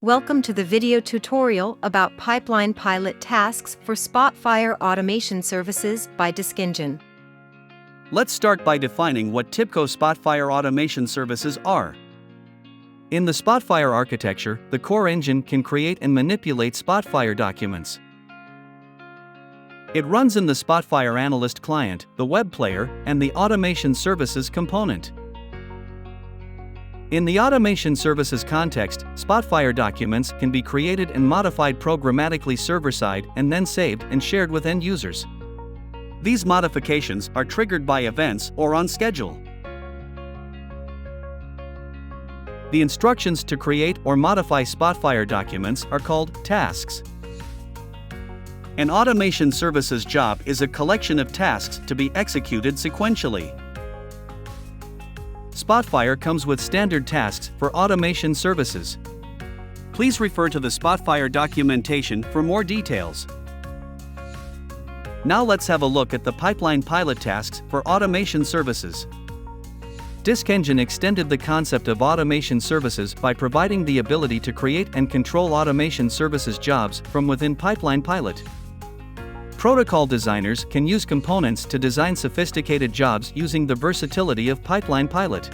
Welcome to the video tutorial about pipeline pilot tasks for Spotfire automation services by Discngine. Let's start by defining what TIBCO Spotfire automation services are. In the Spotfire architecture, the core engine can create and manipulate Spotfire documents. It runs in the Spotfire Analyst client, the web player, and the automation services component. In the automation services context, Spotfire documents can be created and modified programmatically server-side and then saved and shared with end users. These modifications are triggered by events or on schedule. The instructions to create or modify Spotfire documents are called tasks. An automation services job is a collection of tasks to be executed sequentially. Spotfire comes with standard tasks for automation services. Please refer to the Spotfire documentation for more details. Now let's have a look at the pipeline pilot tasks for automation services. Discngine extended the concept of automation services by providing the ability to create and control automation services jobs from within Pipeline Pilot. Protocol designers can use components to design sophisticated jobs using the versatility of Pipeline Pilot.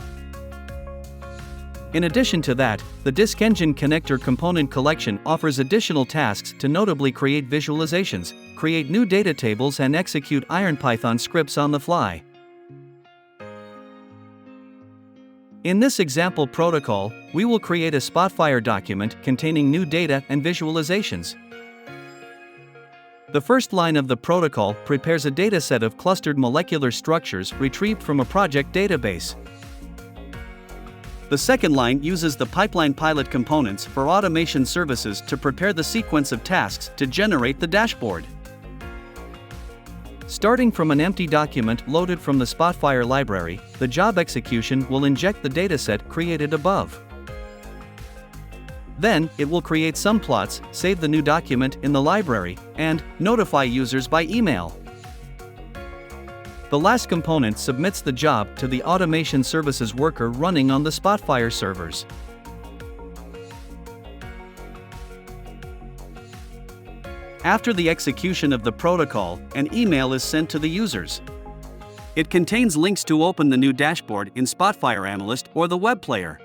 In addition to that, the Discngine connector component collection offers additional tasks to notably create visualizations, create new data tables, and execute IronPython scripts on the fly. In this example protocol, we will create a Spotfire document containing new data and visualizations. The first line of the protocol prepares a dataset of clustered molecular structures retrieved from a project database. The second line uses the Pipeline Pilot components for automation services to prepare the sequence of tasks to generate the dashboard. Starting from an empty document loaded from the Spotfire library, the job execution will inject the dataset created above. Then, it will create some plots, save the new document in the library, and notify users by email. The last component submits the job to the automation services worker running on the Spotfire servers. After the execution of the protocol, an email is sent to the users. It contains links to open the new dashboard in Spotfire Analyst or the web player.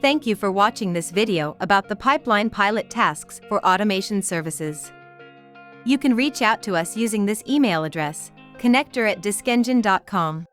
Thank you for watching this video about the pipeline pilot tasks for automation services. You can reach out to us using this email address, connector@discngine.com.